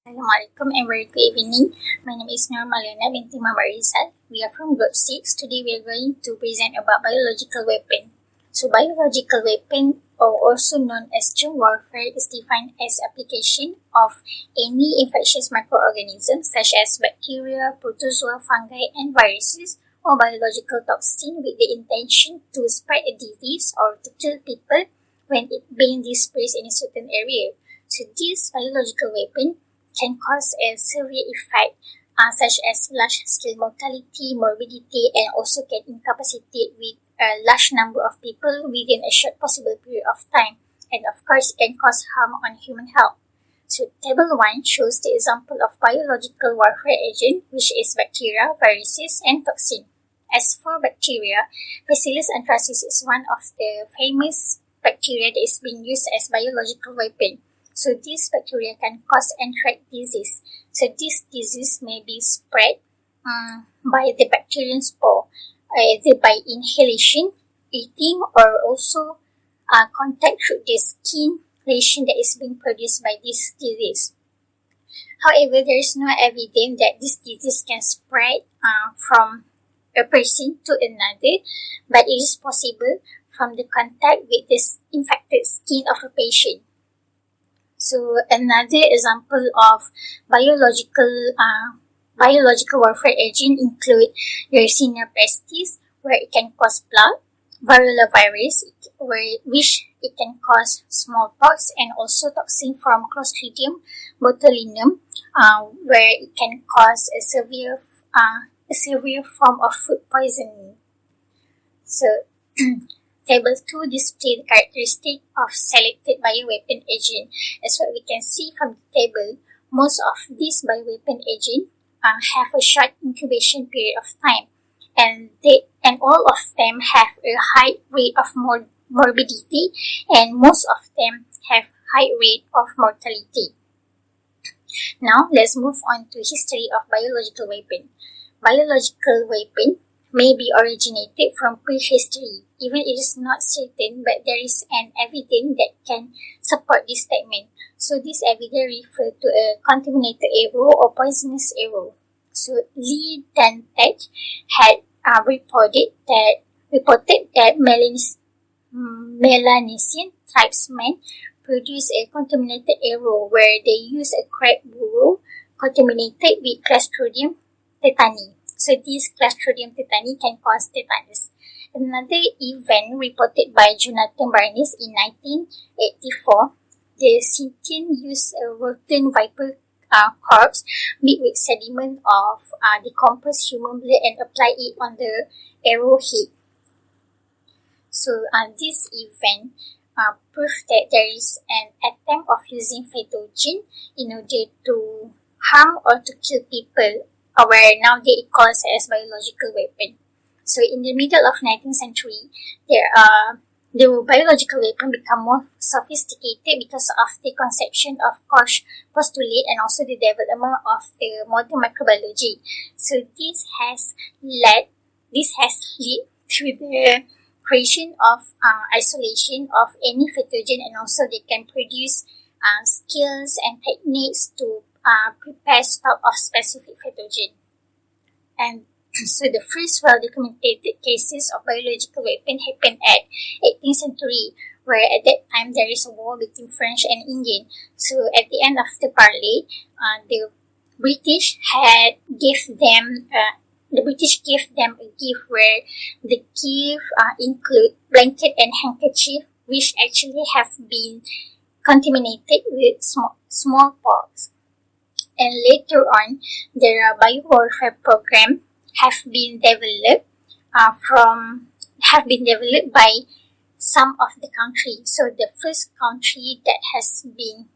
Assalamualaikum and very good evening. My name is marlyana Binti rizal. We are from Group 6. Today we are going to present about biological weapon. So biological weapon, or also known as germ warfare, is defined as application of any infectious microorganisms such as bacteria, protozoa, fungi and viruses or biological toxin with the intention to spread a disease or to kill people when it being dispersed in a certain area. So this biological weapon can cause a severe effect such as large-scale mortality, morbidity, and also can incapacitate with a large number of people within a short possible period of time. And of course, it can cause harm on human health. So table 1 shows the example of biological warfare agent, which is bacteria, viruses, and toxin. As for bacteria, Bacillus anthracis is one of the famous bacteria that is being used as biological weapon. So this bacteria can cause anthrax disease. So this disease may be spread by the bacterium spore, either by inhalation, eating, or also contact through the skin lesion that is being produced by this disease. However, there is no evidence that this disease can spread from a person to another, but it is possible from the contact with this infected skin of a patient. So another example of biological warfare agent include Yersinia pestis, where it can cause plague, varroa virus, which it can cause smallpox, and also toxin from Clostridium botulinum, where it can cause a severe form of food poisoning. So Table 2 displays the characteristic of selected bioweapon agent. As what we can see from the table, most of these bioweapon agents have a short incubation period of time, and all of them have a high rate of morbidity, and most of them have high rate of mortality. Now let's move on to history of biological weapon. Biological weapon may be originated from prehistory. Even it is not certain, but there is an evidence that can support this statement. So this evidence refers to a contaminated arrow or poisonous arrow. So Lee Dantec had reported that Melanesian tribesmen produced a contaminated arrow where they used a crab burrow contaminated with Clostridium tetani. So this Clostridium tetani can cause tetanus. Another event reported by Jonathan Barnes in 1984, the Scythian used a rotten viper corpse mixed with sediment of decomposed human blood and applied it on the arrowhead. So this event proved that there is an attempt of using pathogen in order to harm or to kill people, where now they calls as biological weapon. So in the middle of 19th century, the biological weapon become more sophisticated because of the conception of Koch postulate and also the development of the modern microbiology. So this has led to the creation of isolation of any pathogen, and also they can produce skills and techniques to prepare stock of specific pathogen. And so the first well-documented cases of biological weapon happened at 18th century, where at that time there is a war between French and Indian. So at the end of the parley, the British gave them a gift where the gift include blanket and handkerchief, which actually have been contaminated with smallpox. And later on, their biowarfare program have been developed by some of the countries. So the first country that has been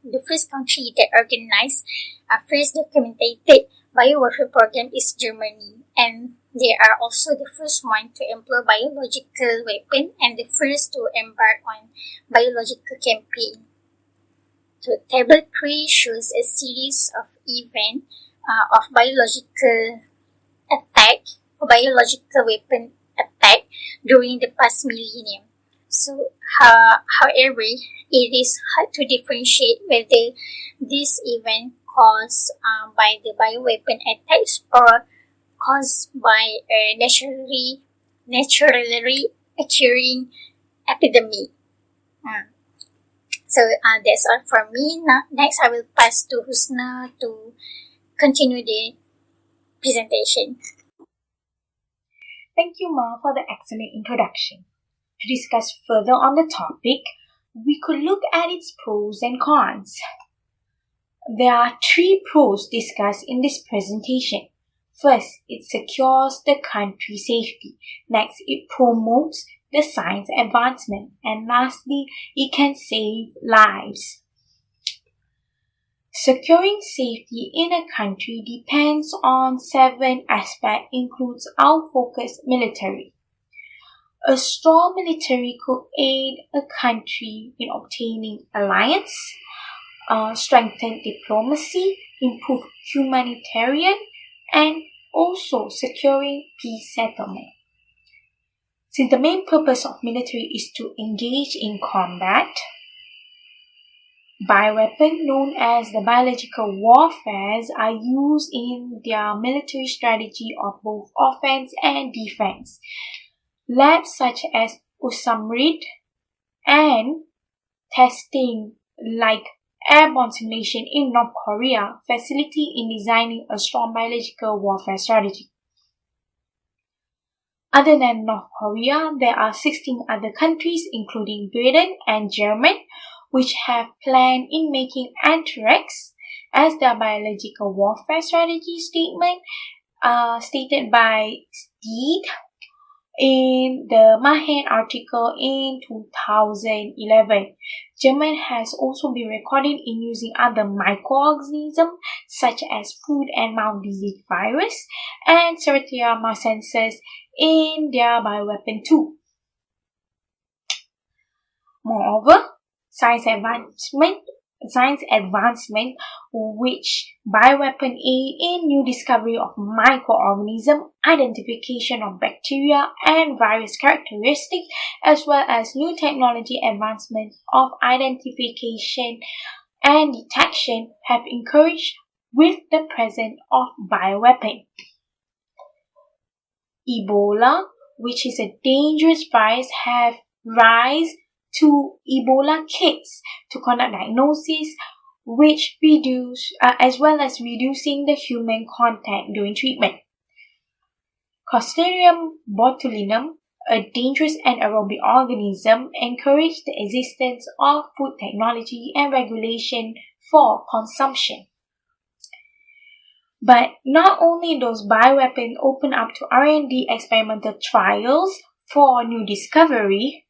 the first country that organized first documented biowarfare program is Germany, and they are also the first one to employ biological weapon and the first to embark on biological campaign. So table 3 shows a series of events of biological attack or biological weapon attack during the past millennium. So, however, it is hard to differentiate whether this event caused by the bioweapon attacks or caused by a naturally occurring epidemic. So that's all from me. Now, next, I will pass to Husna to continue the presentation. Thank you, Ma, for the excellent introduction. To discuss further on the topic, we could look at its pros and cons. There are 3 pros discussed in this presentation. First, it secures the country's safety. Next, it promotes the science advancement. And lastly, it can save lives. Securing safety in a country depends on 7 aspects, includes our focused military. A strong military could aid a country in obtaining alliance, strengthen diplomacy, improve humanitarian, and also securing peace settlement. Since the main purpose of military is to engage in combat, bioweapons, known as the biological warfares, are used in their military strategy of both offense and defense. Labs such as USAMRID and testing like airborne simulation in North Korea facilitate in designing a strong biological warfare strategy. Other than North Korea, there are 16 other countries, including Britain and Germany, which have planned in making anthrax as their biological warfare strategy statement, stated by Steed in the Mahen article in 2011. Germany has also been recorded in using other microorganisms such as food and mouth disease virus and Serratia marcescens in their bioweapon too. Moreover, science advancement which bioweapon aid in new discovery of microorganism, identification of bacteria and virus characteristics, as well as new technology advancement of identification and detection have encouraged with the presence of bioweapon. Ebola, which is a dangerous virus, have rise to Ebola kits to conduct diagnosis, which reduce as well as reducing the human contact during treatment. Clostridium botulinum, a dangerous anaerobic organism, encourage the existence of food technology and regulation for consumption. But not only those bioweapons open up to R&D experimental trials for new discovery,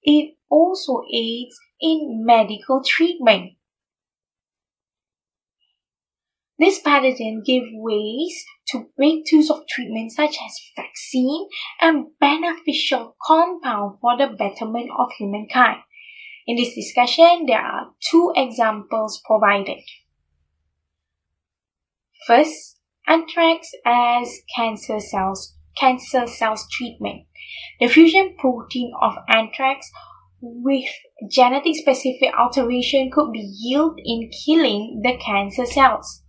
it also aids in medical treatment. This pathogen gives ways to breakthroughs of treatment such as vaccine and beneficial compound for the betterment of humankind. In this discussion, there are 2 examples provided. First, anthrax as cancer cells treatment. The fusion protein of anthrax with genetic specific alteration could be yielded in killing the cancer cells.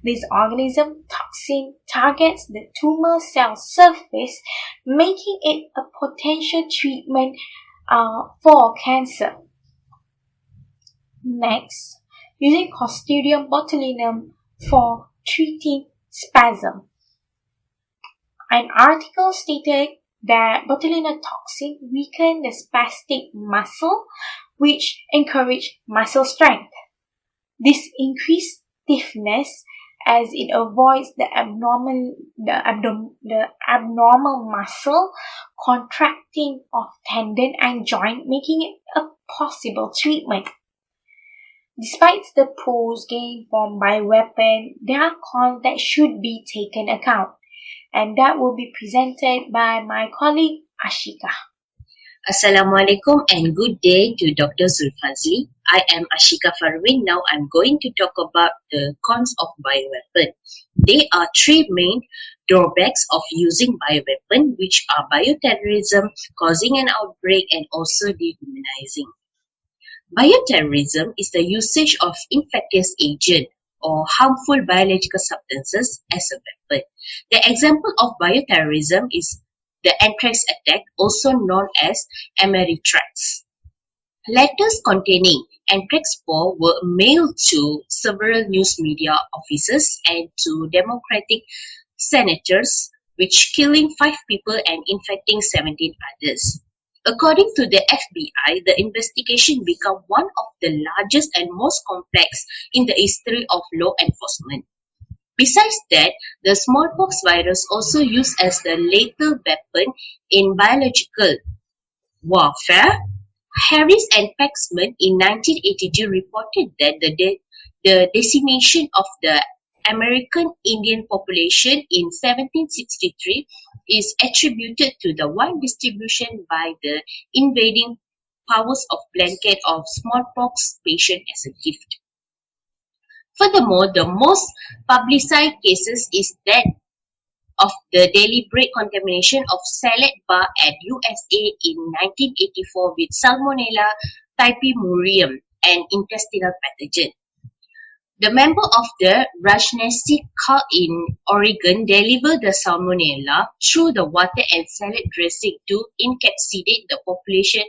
This organism toxin targets the tumor cell surface, making it a potential treatment for cancer. Next, using Clostridium botulinum for treating spasm. An article stated that botulinum toxin weaken the spastic muscle, which encourage muscle strength. This increased stiffness as it avoids the abnormal muscle contracting of tendon and joint, making it a possible treatment. Despite the pros gained from bioweapon, there are cons that should be taken account, and that will be presented by my colleague Ashiqah. Assalamualaikum and good day to Dr. Zulfazli. I am Ashiqah Farwin. Now I'm going to talk about the cons of bioweapon. There are three main drawbacks of using bioweapon, which are bioterrorism, causing an outbreak, and also dehumanizing. Bioterrorism is the usage of infectious agent or harmful biological substances as a weapon. The example of bioterrorism is the anthrax attack, also known as Ameritrax. Letters containing anthrax spore were mailed to several news media offices and to Democratic senators, which killing 5 people and infecting 17 others. According to the FBI, the investigation became one of the largest and most complex in the history of law enforcement. Besides that, the smallpox virus also used as the lethal weapon in biological warfare. Harris and Paxman in 1982 reported that the decimation of the American Indian population in 1763 is attributed to the wide distribution by the invading powers of blanket of smallpox patient as a gift. Furthermore, the most publicized cases is that of the deliberate contamination of salad bar at USA in 1984 with Salmonella typhimurium, an intestinal pathogen. The member of the Rajneeshpuram cult in Oregon delivered the Salmonella through the water and salad dressing to encapsulate the population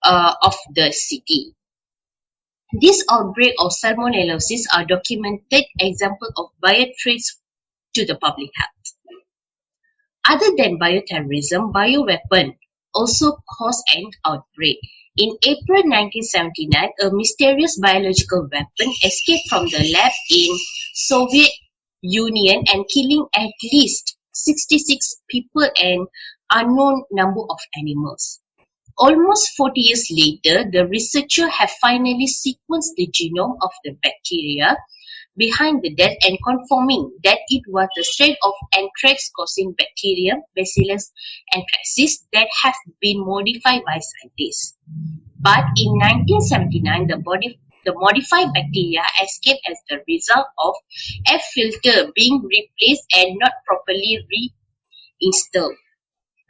of the city. This outbreak of salmonellosis are documented examples of biothreats to the public health. Other than bioterrorism, bioweapon also caused an outbreak. In April 1979, a mysterious biological weapon escaped from the lab in Soviet Union and killing at least 66 people and unknown number of animals. Almost 40 years later, the researchers have finally sequenced the genome of the bacteria behind the death and confirming that it was the strain of anthrax-causing bacterium, Bacillus anthracis, that have been modified by scientists. But in 1979, the modified bacteria escaped as the result of air filter being replaced and not properly reinstalled.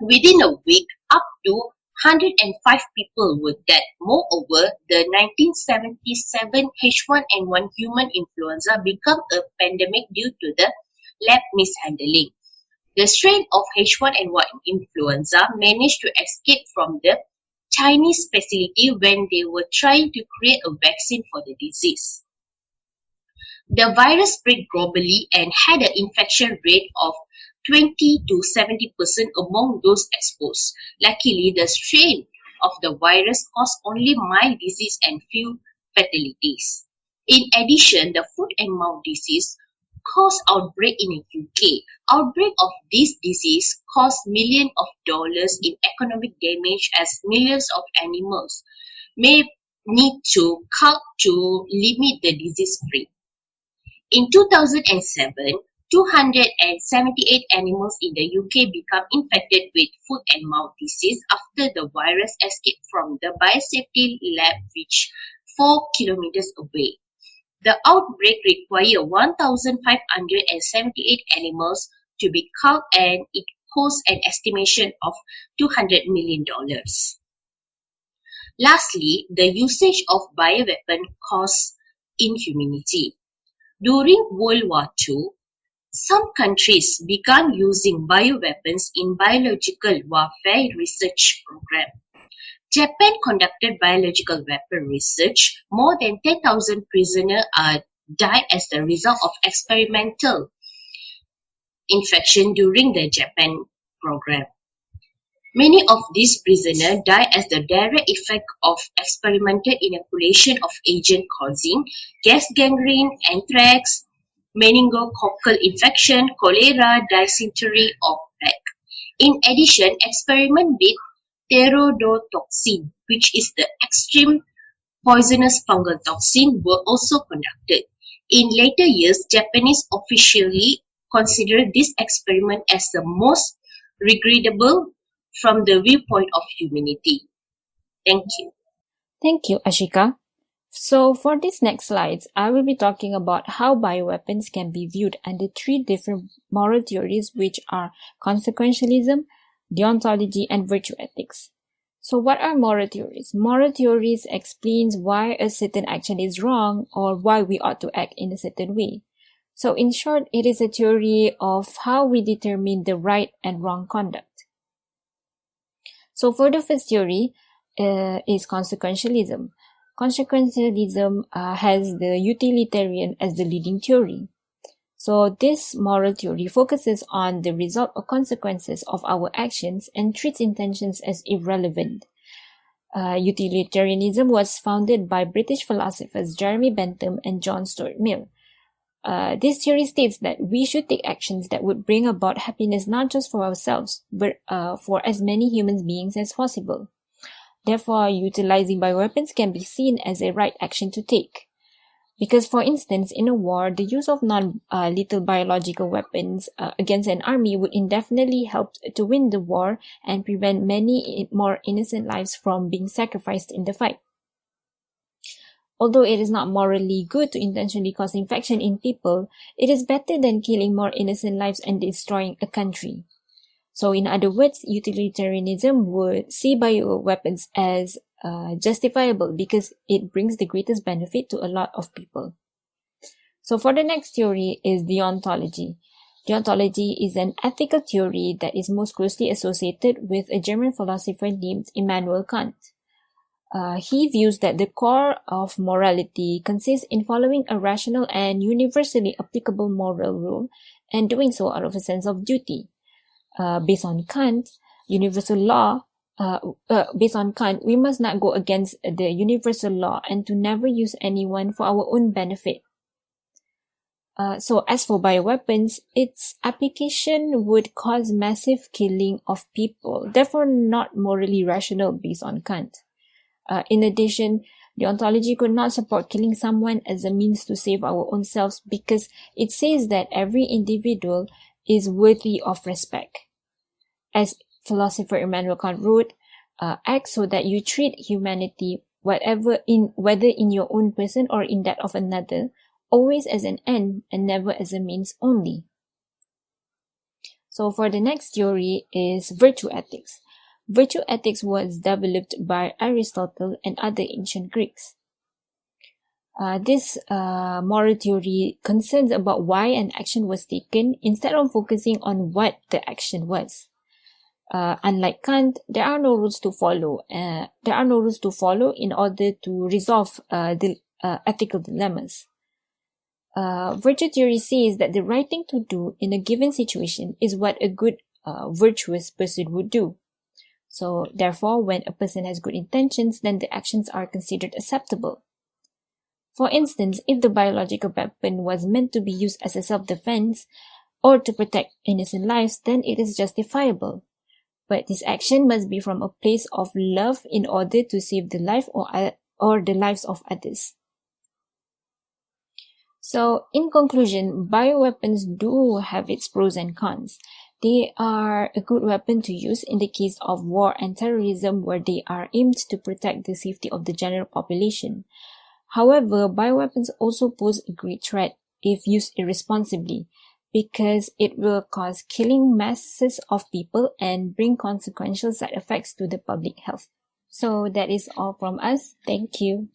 Within a week, up to 105 people were dead. Moreover, the 1977 H1N1 human influenza became a pandemic due to the lab mishandling. The strain of H1N1 influenza managed to escape from the Chinese facility when they were trying to create a vaccine for the disease. The virus spread globally and had an infection rate of 20 to 70% among those exposed. Luckily, the strain of the virus caused only mild disease and few fatalities. In addition, the foot and mouth disease caused outbreak in the UK. Outbreak of this disease caused millions of dollars in economic damage as millions of animals may need to cut to limit the disease spread. In 2007, 278 animals in the UK became infected with foot and mouth disease after the virus escaped from the biosafety lab which 4 kilometers away. The outbreak required 1,578 animals to be culled and it cost an estimation of $200 million. Lastly, the usage of bioweapon caused inhumanity. During World War II, some countries began using bioweapons in biological warfare research program. Japan conducted biological weapon research. More than 10,000 prisoners died as the result of experimental infection during the Japan program. Many of these prisoners died as the direct effect of experimental inoculation of agent causing gas gangrene, anthrax, meningococcal infection, cholera, dysentery, or plague. In addition, experiments with pterodotoxin, which is the extreme poisonous fungal toxin, were also conducted. In later years, Japanese officially considered this experiment as the most regrettable from the viewpoint of humanity. Thank you. Thank you, Ashiqah. So for these next slides, I will be talking about how bioweapons can be viewed under three different moral theories, which are consequentialism, deontology, and virtue ethics. So what are moral theories? Moral theories explains why a certain action is wrong or why we ought to act in a certain way. So in short, it is a theory of how we determine the right and wrong conduct. So for the first theory is consequentialism. Consequentialism has the utilitarian as the leading theory. So this moral theory focuses on the result or consequences of our actions and treats intentions as irrelevant. Utilitarianism was founded by British philosophers Jeremy Bentham and John Stuart Mill. This theory states that we should take actions that would bring about happiness not just for ourselves, but for as many human beings as possible. Therefore, utilizing bioweapons can be seen as a right action to take. Because, for instance, in a war, the use of non-lethal biological weapons against an army would indefinitely help to win the war and prevent many more innocent lives from being sacrificed in the fight. Although it is not morally good to intentionally cause infection in people, it is better than killing more innocent lives and destroying a country. So in other words, utilitarianism would see bioweapons as justifiable because it brings the greatest benefit to a lot of people. So for the next theory is deontology. Deontology is an ethical theory that is most closely associated with a German philosopher named Immanuel Kant. He views that the core of morality consists in following a rational and universally applicable moral rule and doing so out of a sense of duty. Based on Kant, we must not go against the universal law and to never use anyone for our own benefit. So as for bioweapons, its application would cause massive killing of people, therefore not morally rational based on Kant. In addition, deontology could not support killing someone as a means to save our own selves because it says that every individual is worthy of respect. As philosopher Immanuel Kant wrote, act so that you treat humanity, whether in your own person or in that of another, always as an end and never as a means only. So for the next theory is virtue ethics. Virtue ethics was developed by Aristotle and other ancient Greeks. This moral theory concerns about why an action was taken instead of focusing on what the action was. Unlike Kant, there are no rules to follow. In order to resolve the ethical dilemmas. Virtue theory says that the right thing to do in a given situation is what a good, virtuous person would do. So, therefore, when a person has good intentions, then the actions are considered acceptable. For instance, if the biological weapon was meant to be used as a self-defense or to protect innocent lives, then it is justifiable. But this action must be from a place of love in order to save the life or the lives of others. So, in conclusion, bioweapons do have its pros and cons. They are a good weapon to use in the case of war and terrorism where they are aimed to protect the safety of the general population. However, bioweapons also pose a great threat if used irresponsibly because it will cause killing masses of people and bring consequential side effects to the public health. So that is all from us. Thank you.